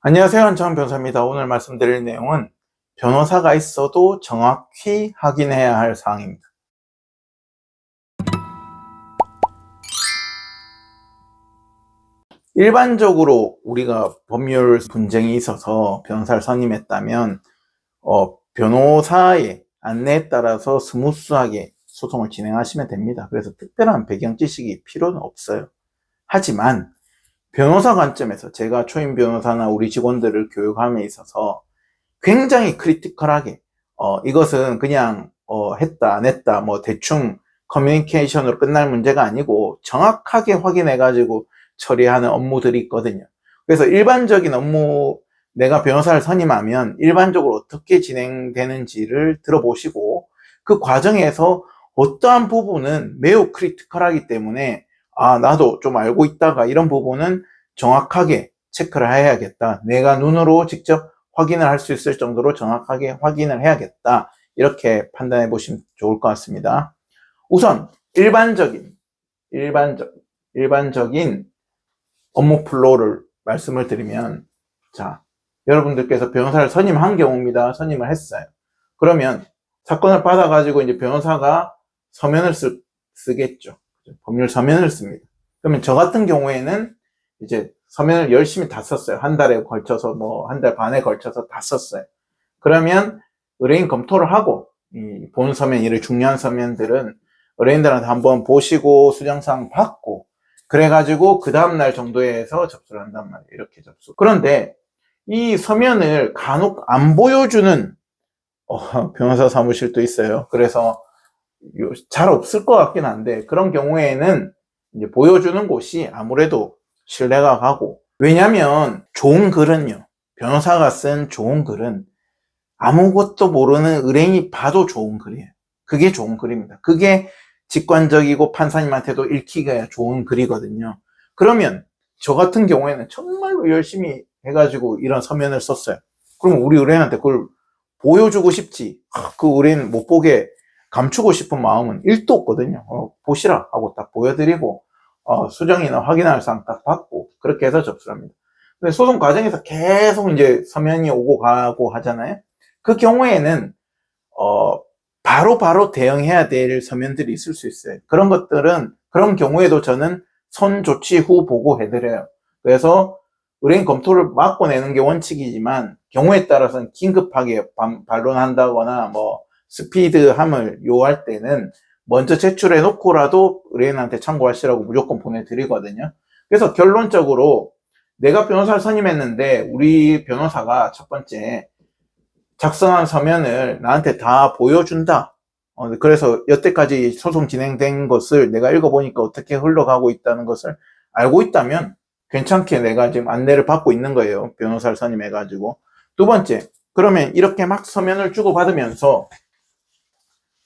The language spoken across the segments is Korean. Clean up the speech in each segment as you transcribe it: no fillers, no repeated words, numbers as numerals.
안녕하세요. 한창원 변호사입니다. 오늘 말씀드릴 내용은 변호사가 있어도 정확히 확인해야 할 사항입니다. 일반적으로 우리가 법률 분쟁이 있어서 변호사를 선임했다면 변호사의 안내에 따라서 스무스하게 소송을 진행하시면 됩니다. 그래서 특별한 배경 지식이 필요는 없어요. 하지만 변호사 관점에서 제가 초임 변호사나 우리 직원들을 교육함에 있어서 굉장히 크리티컬하게 이것은 그냥 했다 안 했다 뭐 대충 커뮤니케이션으로 끝날 문제가 아니고 정확하게 확인해 가지고 처리하는 업무들이 있거든요. 그래서 일반적인 업무, 내가 변호사를 선임하면 일반적으로 어떻게 진행되는지를 들어보시고 그 과정에서 어떠한 부분은 매우 크리티컬하기 때문에 나도 좀 알고 있다가 이런 부분은 정확하게 체크를 해야겠다, 내가 눈으로 직접 확인을 할 수 있을 정도로 정확하게 확인을 해야겠다, 이렇게 판단해 보시면 좋을 것 같습니다. 우선 일반적인 업무 플로우를 말씀을 드리면, 자, 여러분들께서 변호사를 선임한 경우입니다. 선임을 했어요. 그러면 사건을 받아가지고 이제 변호사가 서면을 쓰겠죠. 법률 서면을 씁니다. 그러면 저 같은 경우에는 이제 서면을 열심히 다 썼어요. 한 달에 걸쳐서 한 달 반에 걸쳐서 다 썼어요. 그러면 의뢰인 검토를 하고 이 본 서면, 이런 중요한 서면들은 의뢰인들한테 한번 보시고 수정사항 받고 그래가지고 그 다음날 정도에 해서 접수를 한단 말이에요. 이렇게 접수. 그런데 이 서면을 간혹 안 보여주는 변호사 사무실도 있어요. 그래서 잘 없을 것 같긴 한데 그런 경우에는 이제 보여주는 곳이 아무래도 신뢰가 가고, 왜냐면 좋은 글은요, 변호사가 쓴 좋은 글은 아무것도 모르는 의뢰인이 봐도 좋은 글이에요. 그게 좋은 글입니다. 그게 직관적이고 판사님한테도 읽히기가 좋은 글이거든요. 그러면 저 같은 경우에는 정말로 열심히 해가지고 이런 서면을 썼어요. 그럼 우리 의뢰인한테 그걸 보여주고 싶지, 그 의뢰인 못 보게 감추고 싶은 마음은 1도 없거든요. 보시라 하고 딱 보여드리고 수정이나 확인할 사항 딱 받고 그렇게 해서 접수를 합니다. 근데 소송 과정에서 계속 이제 서면이 오고 가고 하잖아요. 그 경우에는 바로 대응해야 될 서면들이 있을 수 있어요. 그런 것들은, 그런 경우에도 저는 선 조치 후 보고해드려요. 그래서 의뢰인 검토를 맡고 내는 게 원칙이지만 경우에 따라서는 긴급하게 반론한다거나 스피드함을 요할 때는 먼저 제출해 놓고라도 의뢰인한테 참고하시라고 무조건 보내드리거든요. 그래서 결론적으로 내가 변호사를 선임했는데 우리 변호사가 첫 번째 작성한 서면을 나한테 다 보여준다. 그래서 여태까지 소송 진행된 것을 내가 읽어보니까 어떻게 흘러가고 있다는 것을 알고 있다면 괜찮게 내가 지금 안내를 받고 있는 거예요. 변호사를 선임해가지고. 두 번째, 그러면 이렇게 막 서면을 주고받으면서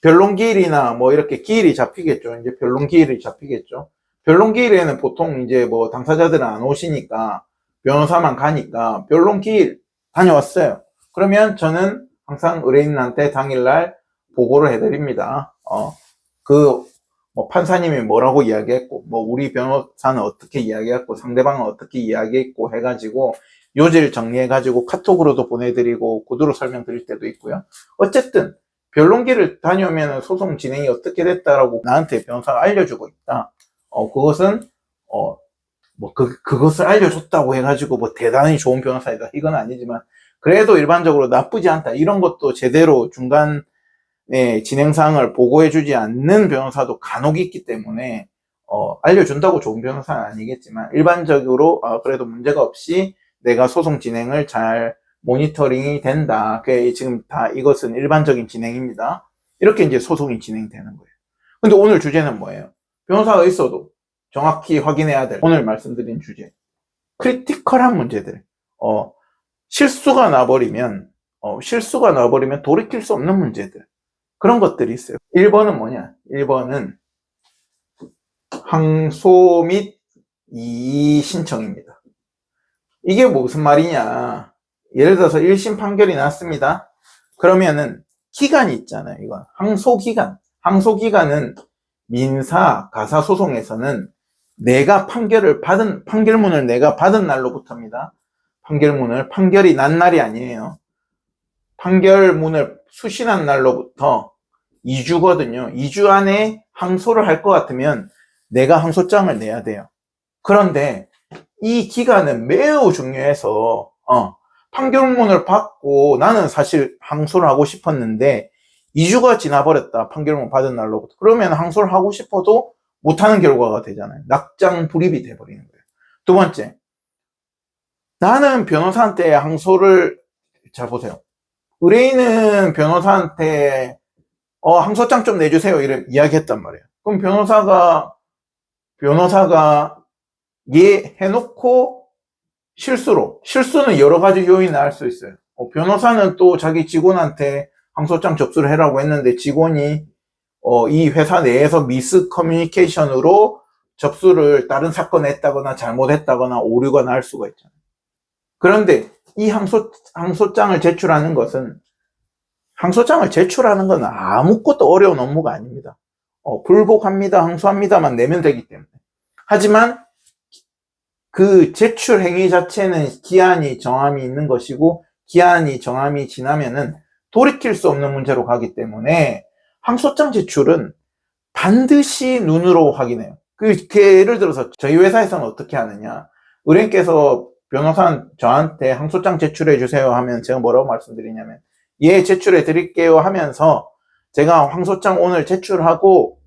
변론기일이나 이렇게 기일이 잡히겠죠. 이제 변론기일이 잡히겠죠. 변론기일에는 보통 이제 당사자들은 안 오시니까 변호사만 가니까 변론기일 다녀왔어요. 그러면 저는 항상 의뢰인한테 당일날 보고를 해드립니다. 판사님이 뭐라고 이야기했고, 우리 변호사는 어떻게 이야기했고, 상대방은 어떻게 이야기했고 해가지고 요지를 정리해가지고 카톡으로도 보내드리고 구두로 설명드릴 때도 있고요. 어쨌든 변론기를 다녀오면 소송 진행이 어떻게 됐다라고 나한테 변호사가 알려주고 있다. 그것은 그것을 알려줬다고 해가지고 대단히 좋은 변호사이다, 이건 아니지만 그래도 일반적으로 나쁘지 않다, 이런 것도 제대로 중간에 진행사항을 보고해주지 않는 변호사도 간혹 있기 때문에 알려준다고 좋은 변호사는 아니겠지만 일반적으로 그래도 문제가 없이 내가 소송 진행을 잘 모니터링이 된다, 지금 다 이것은 일반적인 진행입니다, 이렇게 이제 소송이 진행되는 거예요. 근데 오늘 주제는 뭐예요? 변호사가 있어도 정확히 확인해야 될, 오늘 말씀드린 주제, 크리티컬한 문제들, 실수가 나버리면 돌이킬 수 없는 문제들, 그런 것들이 있어요. 1번은 뭐냐? 1번은 항소 및 이의 신청입니다. 이게 무슨 말이냐? 예를 들어서 1심 판결이 났습니다. 그러면은 기간이 있잖아요. 이건 항소기간은 민사, 가사소송에서는 내가 판결문을 내가 받은 날로부터입니다. 판결이 난 날이 아니에요. 판결문을 수신한 날로부터 2주거든요. 2주 안에 항소를 할 것 같으면 내가 항소장을 내야 돼요. 그런데 이 기간은 매우 중요해서 판결문을 받고 나는 사실 항소를 하고 싶었는데 2주가 지나버렸다. 판결문 받은 날로부터. 그러면 항소를 하고 싶어도 못하는 결과가 되잖아요. 낙장불입이 돼버리는 거예요. 두 번째, 나는 변호사한테 항소를, 잘 보세요. 의뢰인은 변호사한테 항소장 좀 내주세요 이래 이야기했단 말이에요. 그럼 변호사가 예 해놓고 실수는 여러 가지 요인을 알 수 있어요. 변호사는 또 자기 직원한테 항소장 접수를 해라고 했는데 직원이 이 회사 내에서 미스 커뮤니케이션으로 접수를 다른 사건에 했다거나 잘못했다거나 오류가 날 수가 있잖아요. 그런데 이 항소장을 제출하는 건 아무것도 어려운 업무가 아닙니다. 불복합니다, 항소합니다만 내면 되기 때문에. 하지만 그 제출 행위 자체는 기한이 정함이 있는 것이고 기한이 정함이 지나면은 돌이킬 수 없는 문제로 가기 때문에 항소장 제출은 반드시 눈으로 확인해요. 예를 들어서 저희 회사에서는 어떻게 하느냐. 의뢰인께서 저한테 항소장 제출해 주세요 하면 제가 뭐라고 말씀드리냐면 예, 제출해 드릴게요 하면서 제가 항소장 오늘 제출하고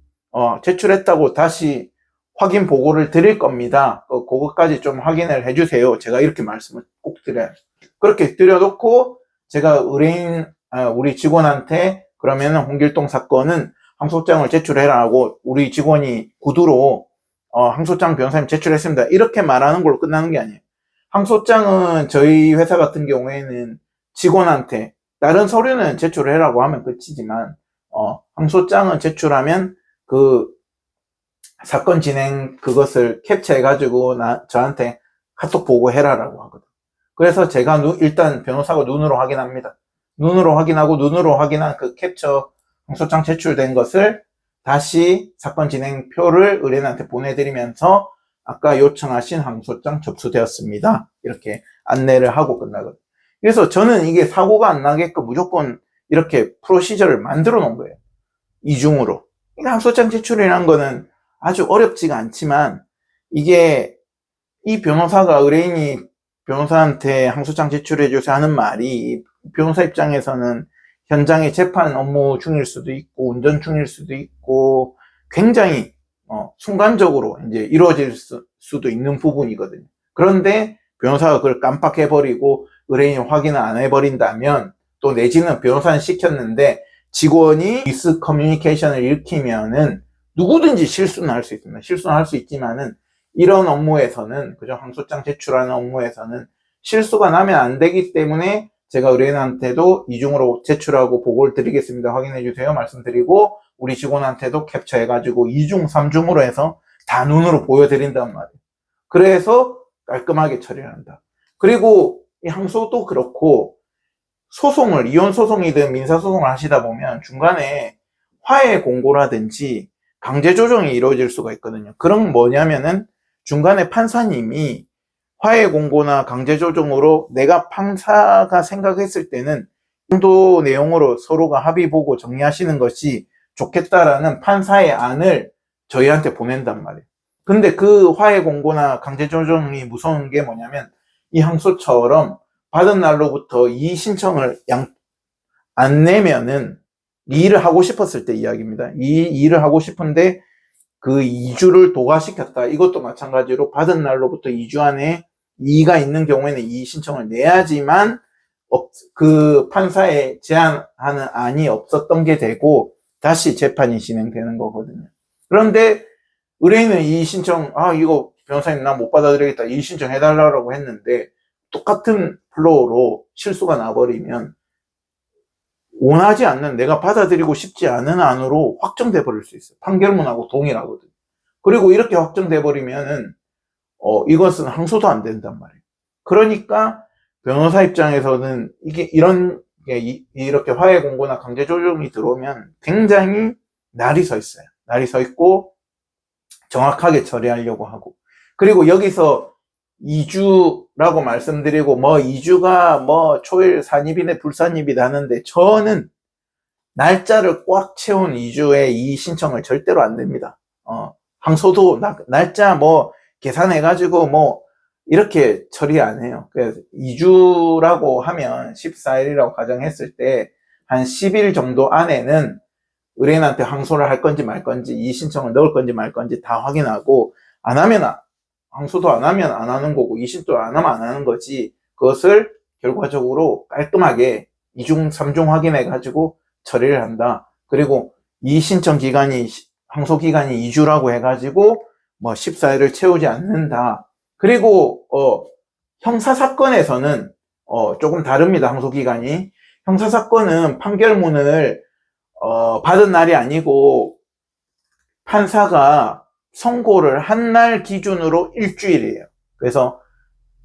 제출했다고 다시 확인 보고를 드릴 겁니다. 그거까지 좀 확인을 해주세요. 제가 이렇게 말씀을 꼭 드려요. 그렇게 드려놓고 제가 우리 직원한테 그러면 홍길동 사건은 항소장을 제출해라 고 우리 직원이 구두로 항소장 변호사님 제출했습니다. 이렇게 말하는 걸로 끝나는 게 아니에요. 항소장은 저희 회사 같은 경우에는 직원한테 다른 서류는 제출을 해라고 하면 끝이지만 항소장은 제출하면 그 사건 진행 그것을 캡처해가지고 저한테 카톡 보고해라라고 하거든. 그래서 제가 일단 변호사가 눈으로 확인합니다. 눈으로 확인한 그 캡처 항소장 제출된 것을 다시 사건 진행표를 의뢰인한테 보내드리면서 아까 요청하신 항소장 접수되었습니다. 이렇게 안내를 하고 끝나거든요. 그래서 저는 이게 사고가 안 나게끔 무조건 이렇게 프로시저를 만들어 놓은 거예요. 이중으로. 항소장 제출이라는 거는 아주 어렵지가 않지만 이게 이 의뢰인이 변호사한테 항소장 제출해 주세요 하는 말이 변호사 입장에서는 현장에 재판 업무 중일 수도 있고 운전 중일 수도 있고 굉장히 순간적으로 이제 이루어질 수도 있는 부분이거든요. 그런데 변호사가 그걸 깜빡해버리고 의뢰인이 확인을 안 해버린다면 또 내지는 변호사는 시켰는데 직원이 미스 커뮤니케이션을 일으키면은 누구든지 실수는 할 수 있습니다. 실수는 할 수 있지만은 이런 업무에서는 그죠? 항소장 제출하는 업무에서는 실수가 나면 안 되기 때문에 제가 의뢰인한테도 이중으로 제출하고 보고를 드리겠습니다. 확인해 주세요. 말씀드리고 우리 직원한테도 캡처해가지고 2중, 3중으로 해서 다 눈으로 보여드린단 말이에요. 그래서 깔끔하게 처리를 한다. 그리고 이 항소도 그렇고 이혼 소송이든 민사 소송을 하시다 보면 중간에 화해 공고라든지 강제 조정이 이루어질 수가 있거든요. 그런 뭐냐면은 중간에 판사님이 화해 공고나 강제 조정으로 내가 판사가 생각했을 때는 이 정도 내용으로 서로가 합의 보고 정리하시는 것이 좋겠다라는 판사의 안을 저희한테 보낸단 말이에요. 근데 그 화해 공고나 강제 조정이 무서운 게 뭐냐면 이 항소처럼 받은 날로부터 이의 신청을 안 내면은 이 일을 하고 싶었을 때 이야기입니다. 이 일을 하고 싶은데 그 2주를 도과시켰다. 이것도 마찬가지로 받은 날로부터 2주 안에 이의가 있는 경우에는 이의 신청을 내야지만 그 판사에 제안하는 안이 없었던 게 되고 다시 재판이 진행되는 거거든요. 그런데 의뢰인은 이의 신청, 이거 변호사님 나 못 받아들이겠다. 이의 신청 해달라고 했는데 똑같은 플로우로 실수가 나버리면 원하지 않는 내가 받아들이고 싶지 않은 안으로 확정돼 버릴 수 있어요. 판결문하고 동일하거든. 그리고 이렇게 확정돼 버리면은 이것은 항소도 안 된단 말이에요. 그러니까 변호사 입장에서는 이렇게 화해 공고나 강제 조정이 들어오면 굉장히 날이 서 있어요. 날이 서 있고 정확하게 처리하려고 하고. 그리고 여기서 2주라고 말씀드리고, 뭐 2주가 뭐 초일 산입이네 불산입이다 하는데, 저는 날짜를 꽉 채운 2주에 이 신청을 절대로 안 됩니다. 항소도 날짜 뭐 계산해가지고 뭐 이렇게 처리 안 해요. 그래서 2주라고 하면 14일이라고 가정했을 때 한 10일 정도 안에는 의뢰인한테 항소를 할 건지 말 건지, 이 신청을 넣을 건지 말 건지 다 확인하고, 안 하면 항소도 안 하면 안 하는 거고, 이신도 안 하면 안 하는 거지, 그것을 결과적으로 깔끔하게 2중 3중 확인해 가지고 처리를 한다. 그리고 이 신청 기간이, 항소 기간이 2주라고 해가지고 뭐 14일을 채우지 않는다. 그리고 형사 사건에서는 조금 다릅니다. 항소 기간이. 형사 사건은 판결문을 받은 날이 아니고 판사가 선고를 한 날 기준으로 일주일이에요. 그래서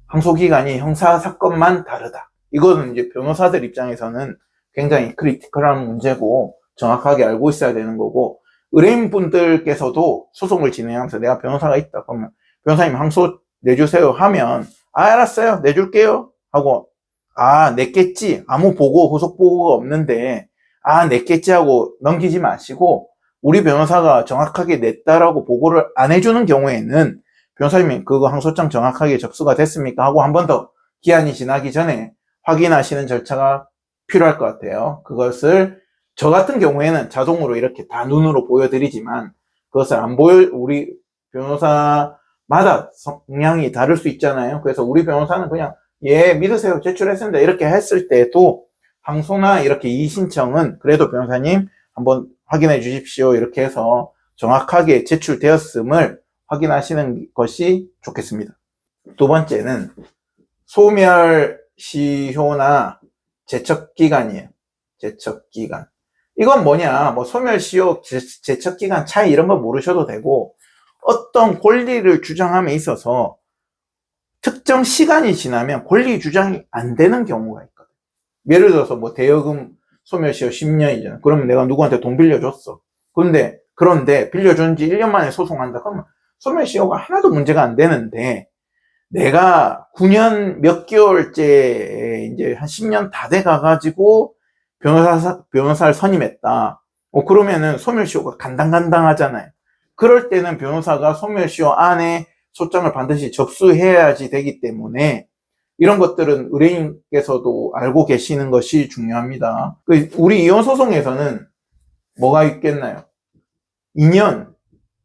항소 기간이 형사 사건만 다르다. 이거는 이제 변호사들 입장에서는 굉장히 크리티컬한 문제고 정확하게 알고 있어야 되는 거고, 의뢰인분들께서도 소송을 진행하면서 내가 변호사가 있다 그러면 변호사님 항소 내주세요 하면 알았어요 내줄게요 하고, 냈겠지, 아무 보고 후속 보고가 없는데 냈겠지 하고 넘기지 마시고, 우리 변호사가 정확하게 냈다라고 보고를 안 해주는 경우에는 변호사님이 그거 항소장 정확하게 접수가 됐습니까 하고 한 번 더 기한이 지나기 전에 확인하시는 절차가 필요할 것 같아요. 그것을 저 같은 경우에는 자동으로 이렇게 다 눈으로 보여드리지만, 그것을 안 우리 변호사마다 성향이 다를 수 있잖아요. 그래서 우리 변호사는 그냥 믿으세요 제출했습니다 이렇게 했을 때도, 항소나 이렇게 이의신청은 그래도 변호사님 한번 확인해 주십시오 이렇게 해서 정확하게 제출되었음을 확인하시는 것이 좋겠습니다. 두 번째는 소멸시효나 제척기간이에요. 제척기간. 이건 뭐냐, 뭐 소멸시효, 제척기간 차이 이런 거 모르셔도 되고, 어떤 권리를 주장함에 있어서 특정 시간이 지나면 권리 주장이 안 되는 경우가 있거든요. 예를 들어서 뭐 대여금 소멸시효 10년이잖아. 그러면 내가 누구한테 돈 빌려줬어. 그런데 빌려준 지 1년 만에 소송한다. 그러면 소멸시효가 하나도 문제가 안 되는데, 내가 9년 몇 개월째 이제 한 10년 다 돼 가가지고 변호사를 선임했다. 그러면은 소멸시효가 간당간당하잖아요. 그럴 때는 변호사가 소멸시효 안에 소장을 반드시 접수해야지 되기 때문에, 이런 것들은 의뢰인께서도 알고 계시는 것이 중요합니다. 우리 이혼소송에서는 뭐가 있겠나요? 2년,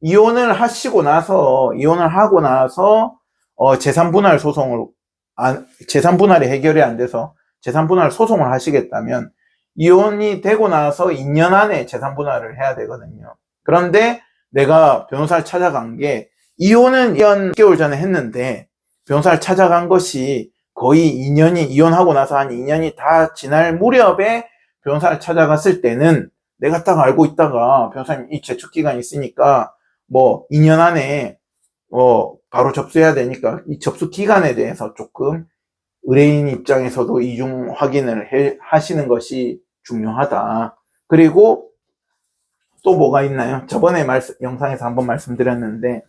이혼을 하고 나서 재산분할 소송을, 재산분할이 해결이 안 돼서 재산분할 소송을 하시겠다면 이혼이 되고 나서 2년 안에 재산분할을 해야 되거든요. 그런데 내가 변호사를 찾아간 게, 이혼은 2년 6개월 전에 했는데 변호사를 찾아간 것이 거의 이혼하고 나서 한 2년이 다 지날 무렵에 변호사를 찾아갔을 때는, 내가 딱 알고 있다가 변호사님 이 제축기간이 있으니까 뭐 2년 안에 바로 접수해야 되니까 이 접수 기간에 대해서 조금 의뢰인 입장에서도 이중 확인을 하시는 것이 중요하다. 그리고 또 뭐가 있나요? 저번에 영상에서 한번 말씀드렸는데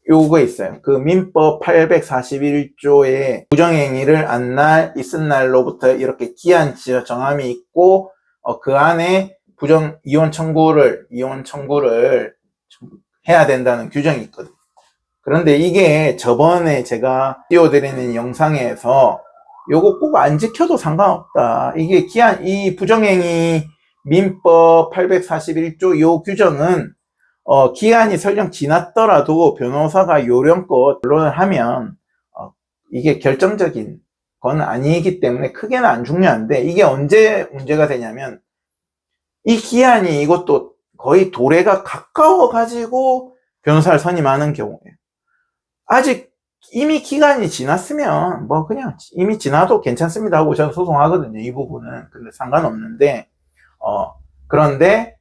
요거 있어요. 그 민법 841조에 부정행위를 안 날, 있은 날로부터 이렇게 기한 정함이 있고, 그 안에 이혼 청구를 해야 된다는 규정이 있거든요. 그런데 이게 저번에 제가 띄워드리는 영상에서 요거 꼭 안 지켜도 상관없다. 이게 이 부정행위 민법 841조 요 규정은 기한이 설령 지났더라도 변호사가 요령껏 변론을 하면 이게 결정적인 건 아니기 때문에 크게는 안 중요한데, 이게 언제 문제가 되냐면, 이 기한이 이것도 거의 도래가 가까워 가지고 변호사를 선임하는 경우에요. 아직 이미 기간이 지났으면 뭐 그냥 이미 지나도 괜찮습니다 하고 저는 소송하거든요. 이 부분은. 근데 상관없는데, 그런데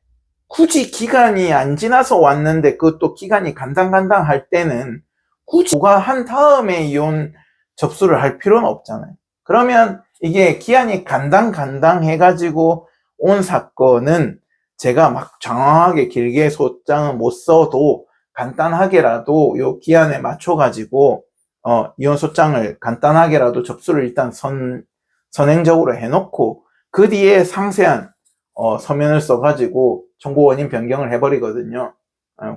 굳이 기간이 안 지나서 왔는데 그것도 기간이 간당간당 할 때는 굳이 한 다음에 이혼 접수를 할 필요는 없잖아요. 그러면 이게 기한이 간당간당 해가지고 온 사건은 제가 막 장황하게 길게 소장은 못 써도 간단하게라도 요 기한에 맞춰가지고 이혼 소장을 간단하게라도 접수를 일단 선행적으로 해놓고 그 뒤에 상세한 서면을 써가지고 청구 원인 변경을 해버리거든요.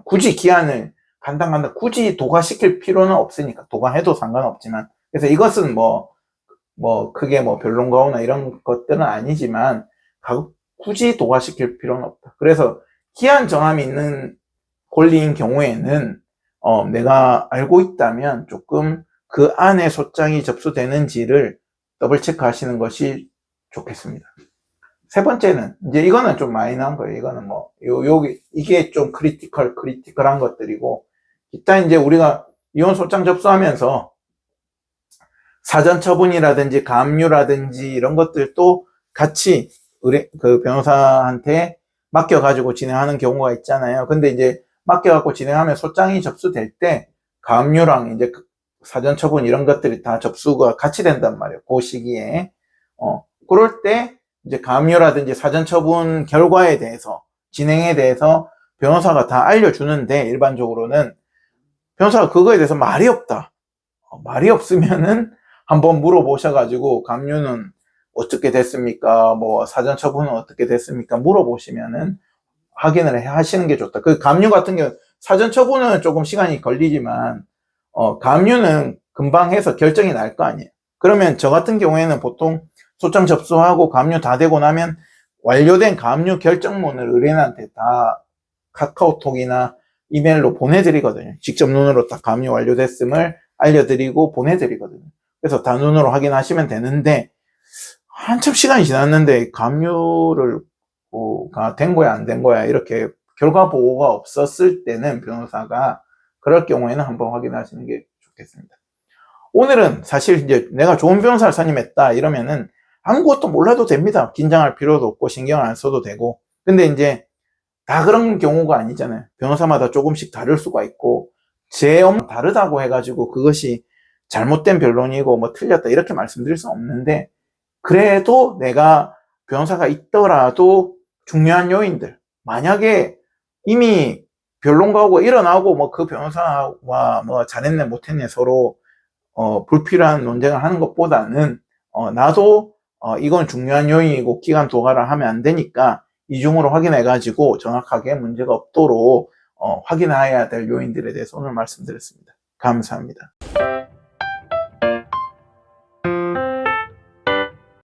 굳이 기한을 간당간당 굳이 도과시킬 필요는 없으니까 도과해도 상관없지만, 그래서 이것은 크게 변론가오나 이런 것들은 아니지만 굳이 도과시킬 필요는 없다. 그래서 기한 정함이 있는 권리인 경우에는 내가 알고 있다면 조금 그 안에 소장이 접수되는지를 더블 체크 하시는 것이 좋겠습니다. 세 번째는, 이제 이거는 좀 마이너한 거예요. 이거는 이게 좀 크리티컬한 것들이고, 일단 이제 우리가 이혼 소장 접수하면서 사전 처분이라든지 가압류라든지 이런 것들도 같이 그 변호사한테 맡겨가지고 진행하는 경우가 있잖아요. 근데 이제 맡겨갖고 진행하면 소장이 접수될 때 가압류랑 이제 사전 처분 이런 것들이 다 접수가 같이 된단 말이에요. 그 시기에. 그럴 때 이제 가압류라든지 사전 처분 결과에 대해서, 진행에 대해서 변호사가 다 알려주는데, 일반적으로는 변호사가 그거에 대해서 말이 없다. 말이 없으면은 한번 물어보셔가지고 가압류는 어떻게 됐습니까? 사전 처분은 어떻게 됐습니까? 물어보시면은 확인을 하시는 게 좋다. 그 가압류 같은 경우 사전 처분은 조금 시간이 걸리지만 가압류는 금방 해서 결정이 날 거 아니에요. 그러면 저 같은 경우에는 보통 소장 접수하고 가압류 다 되고 나면 완료된 가압류 결정문을 의뢰인한테 다 카카오톡이나 이메일로 보내드리거든요. 직접 눈으로 딱 가압류 완료됐음을 알려드리고 보내드리거든요. 그래서 다 눈으로 확인하시면 되는데, 한참 시간이 지났는데 가압류를 된 거야 안 된 거야 이렇게 결과 보고가 없었을 때는 변호사가 그럴 경우에는 한번 확인하시는 게 좋겠습니다. 오늘은 사실 이제 내가 좋은 변호사를 선임했다 이러면은 아무것도 몰라도 됩니다. 긴장할 필요도 없고 신경을 안 써도 되고. 근데 이제 다 그런 경우가 아니잖아요. 변호사마다 조금씩 다를 수가 있고, 제 업무 다르다고 해가지고 그것이 잘못된 변론이고 틀렸다 이렇게 말씀드릴 수 없는데, 그래도 내가 변호사가 있더라도 중요한 요인들, 만약에 이미 변론가하고 일어나고 그 변호사와 잘했네 못했네 서로 불필요한 논쟁을 하는 것보다는 나도 이건 중요한 요인이고 기간 도과를 하면 안 되니까 이중으로 확인해 가지고 정확하게 문제가 없도록 확인해야 될 요인들에 대해서 오늘 말씀드렸습니다. 감사합니다.